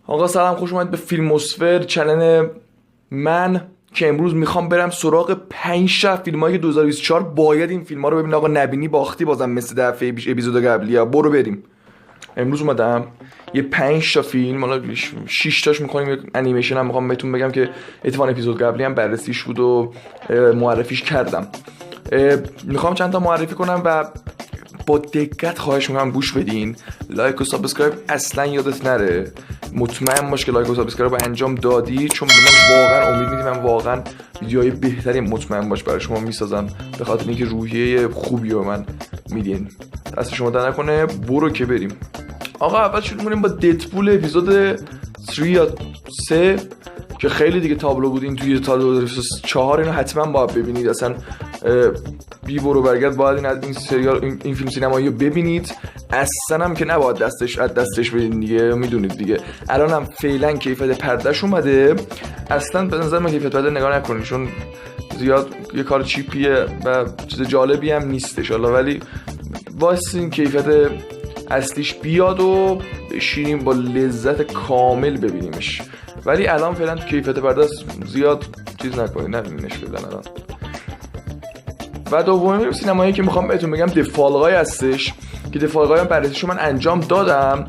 آقا سلام، خوش اومد به فیلموسفر چنل من که امروز میخوام برم سراغ 5 فیلمایی که 2024 باید این فیلم‌ها رو ببینید. آقا نبینی باختی، بازم مثل دفعه پیش اپیزود قبلی ها. برو بریم. امروز اومدم یه 5 فیلم، حالا 6 تاش می‌کنیم یه انیمیشن هم میخوام بهتون بگم که اتفاقا اپیزود قبلی هم بررسیش بود و معرفیش کردم. میخوام چند تا معرفی کنم و با دقت خواهش میکنم گوش بدین. لایک و سابسکرایب اصلا یادت نره. مطمئن باش که لایک و سابسکرایب رو انجام دادی، چون به من واقعا امید میدی من واقعا ویدیوهای بهتری مطمئن باش برای شما میسازم، به خاطر اینکه روحیه خوبی رو من میدین. دست شما در نکنه. برو که بریم. آقا اول شروع کنیم با ددپول اپیزود 3 یا 3 که خیلی دیگه تابلو بودین توی تا 2004. اینو حتما باید ببینید. اصلا بی برو برگرد باید این سریال این فیلم سینمایی رو ببینید. اصلا هم که نباید دستش بدین دیگه، میدونید دیگه. الان هم فعلا کیفیت پردهش اومده. اصلا به نظر من کیفیت پرده نگاه نکنید، چون زیاد یه کار چیپیه و چیز جالبی هم نیستش حالا، ولی واسه این کیفیت اصلیش بیاد و بشینیم با لذت کامل ببینیمش. ولی الان فعلا تو کیفیت پرده زیاد چیز نکنید، نبینینش فعلا الان. و دومین سینمایی که میخوام بهتون بگم دفالقای هستش که دفالقای هم بررسیشو من انجام دادم.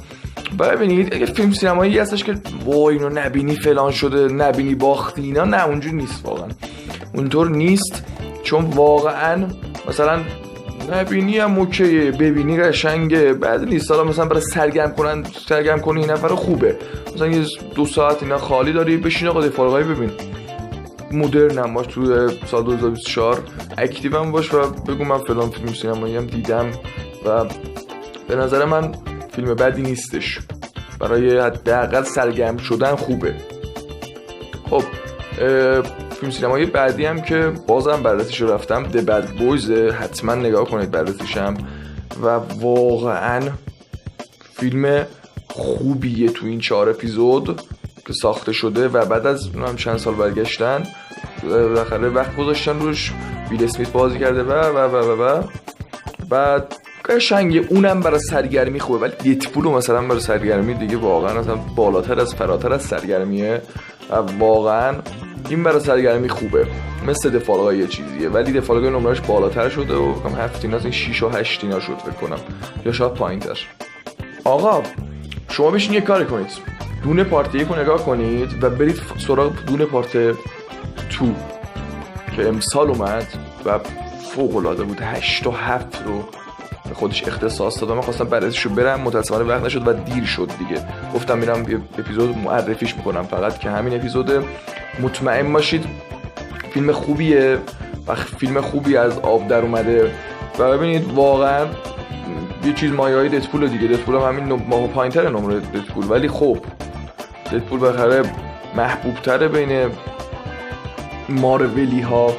ببینید اگه فیلم سینمایی هستش که وای اینو نبینی فلان شده، نبینی باختی، اینا نه، اونجوری نیست. واقعا اونطور نیست، چون واقعا مثلا نبینی هم اوکیه، ببینی قشنگه، بعد نیست. حالا مثلا برای سرگرم کنی این نفر خوبه، مثلا یه 2 ساعت اینا خالی داری، بشین آقا دفالقای ببین. مدرن هم باش تو سال 2024، اکتیو هم باش و بگو من فلان فیلم سینمایی هم دیدم و به نظر من فیلم بدی نیستش، برای حداقل سرگرم شدن خوبه. خب فیلم سینمایی بعدی هم که بازم بررسیش رو رفتم، The Bad Boys، حتما نگاه کنید بررسیشم و واقعا فیلم خوبیه تو این 4 اپیزود که ساخته شده و بعد از هم چند سال برگشتن بالاخره وقت گذاشتن روش. ویل اسمیت بازی کرده و بعد قشنگه. اونم برای سرگرمی خوبه، ولی ددپول مثلا برای سرگرمی دیگه واقعا اصلا بالاتر از فراتر از سرگرمیه و واقعا این برای سرگرمی خوبه. مثل دفالقای یه چیزیه، ولی دفالقای نمرش بالاتر شده و کم 7 این 6 و 8 اینا شد فکر کنم، یا شاید پایین‌تر. آقا شما بشین یه کاری کنید، دونه پارت 1 رو نگاه کنید و برید سراغ دونه پارت 2 که امسال اومد و فوق‌العاده بود. 8 و 7 رو به خودش اختصاص داد. من خواستم بررسیشو برم، متأسفانه وقت نشد و دیر شد دیگه. گفتم میرم یه اپیزود معرفیش میکنم فقط که همین اپیزوده. مطمئن باشید فیلم خوبیه و فیلم خوبی از آب در اومده و ببینید واقعا یه چیز مایه‌های ددپول دیگه. ددپول هم همین ماه پایین‌تر نمره ددپول، ولی خب ددپول بالاخره محبوب تره بین مارولی ها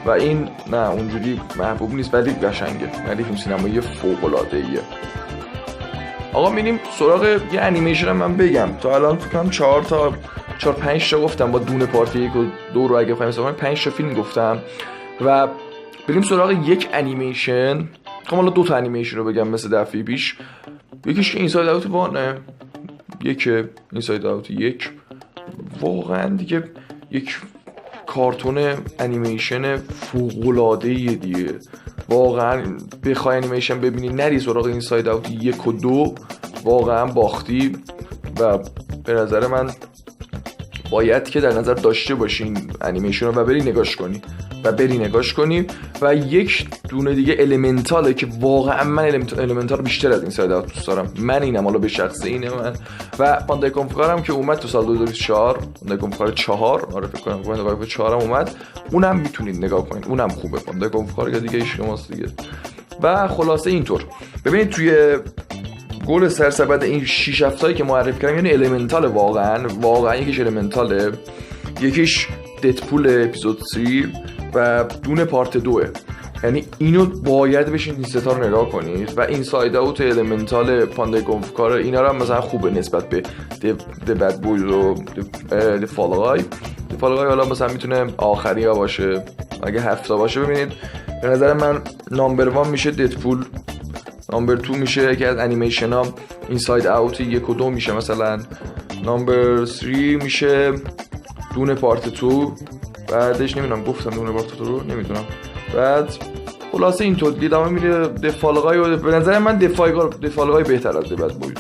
و این نه اونجوری محبوب نیست، ولی قشنگه، ولی فیلم سینمایی فوق‌العاده‌ایه. آقا میریم سراغ یه انیمیشن. من بگم تا الان فکر کنم 4-5 تا گفتم، با دونه پارت 1 و 2 رو اگه بخوایم حساب کنیم 5 تا فیلم گفتم و بریم سراغ یک انیمیشن. خب حالا 2 تا انیمیشن رو بگم مثل دفعه پیش. یکیش که اینساید اوت 1، یک اینساید اوت 1 واقعا دیگه یک کارتون انیمیشن فوق‌العاده‌ایه دیگه. واقعا بخوای انیمیشن ببینی نری سراغ اینساید اوت 1 و 2 واقعا باختی و به نظر من باید که در نظر داشته باشین انیمیشن رو و بری نگاش کنی. و یک دونه دیگه المنتاله که واقعا من المنتال بیشتر از اینساید اوت دوست دارم. من اینم، حالا به شخص اینه من. و پاندای کنفکار هم که اومد تو سال 2024، پاندای کنفکار 4 آره فکر کنم پاندای کنفکار 4 هم اومد، اونم میتونید نگاه کنید، اونم خوبه. پاندای کنفکار که دیگه شماست دیگه. و خلاصه اینطور ببینید توی گل سرسبد این 6 هفته‌ای که معرفی کردم، یعنی المنتال واقعا یکیش المنتاله، یکیش ددپول اپیزود 3 و دونه پارت 2. یعنی اینو باید بشین این ستا رو نگاه کنید. و اینساید اوت، المنتال، پاندای کنفکار اینا رو هم مثلا خوبه نسبت به د بد بویز و دفالقای. حالا مثلا میتونه آخری ها باشه، اگه 7 تا باشه. ببینید به نظر من نامبر 1 میشه ددپول، نامبر 2 میشه یکی از انیمیشن ها اینساید اوت 1 و 2 میشه مثلا، نامبر 3 میشه دونه پارت 2. بعدش نمیدونم گفتم دونه پارت 2 رو نمیدونم. بعد خلاصه اینطور دیدم میره دفالقای و به نظر من دفالقای بهتر از بد بویز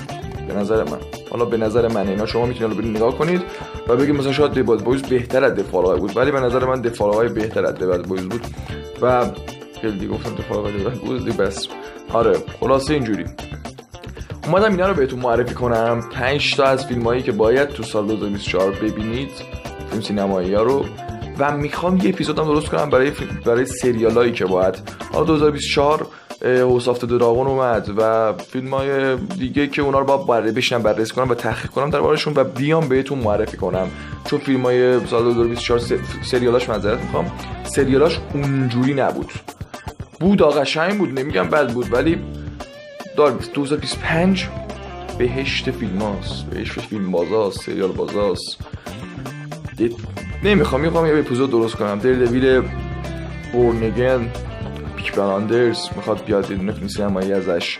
به نظر من. حالا به نظر من اینا شما میتونید برید نگاه کنید و بگید مثلا شاید بد بویز بهتر از دفالقای بود، ولی به نظر من دفالقای بهتر از بد بویز بود. و خیلی دیگه گفتم دفالقای بد بویز دیگه بس. آره خلاصه اینجوری اومدم اینا رو بهتون معرفی کنم، 5 تا از فیلمایی که باید تو سال 2024 ببینید، فیلم سینمایی ها رو. و میخوام یه اپیزودم درست کنم برای سریالایی که باید حالا 2024 هاوس آف دراگون اومد و فیلمای دیگه که اونا رو باید بررسی کنم و تحقیق کنم دربارشون و بیام بهتون معرفی کنم. چون فیلمای سال 2024 سریالاش معذرت میخوام سریالاش اونجوری نبود. بود قشنگ بود، نمیگم بد بود، ولی 2025 بهشت فیلماست، بهشت فیلم بازاست، سریال بازاست. میخوام یه اپیزود درست کنم. دیردویل بورنگن، پیک بلایندرز میخواد بیاد، یه دونه فیلم سینمایی ازش.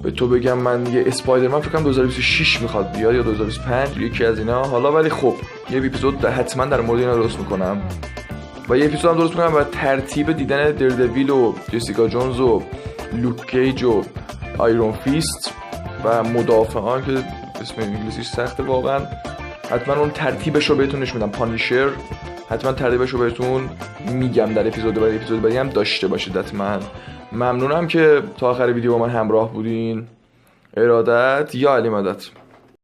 به تو بگم من یه اسپایدرمن فکر کنم 2026 میخواد بیاد یا 2025 یکی از اینا. حالا ولی خب یه اپیزود حتما در مورد اینا درست میکنم و یه اپیزود هم درست میکنم برای ترتیب دیدن دیردویل و جسیکا جونز و لوک کیج و آیرون فیست و مدافعان که اسم انگلیسیش سخته واقعا. حتما اون ترتیبش رو بهتون نشون میدم. پانیشر حتما ترتیبش رو بهتون میگم در اپیزود بعدی هم داشته باشید حتما. ممنونم که تا آخر ویدیو با من همراه بودین. ارادت یا علی مدد.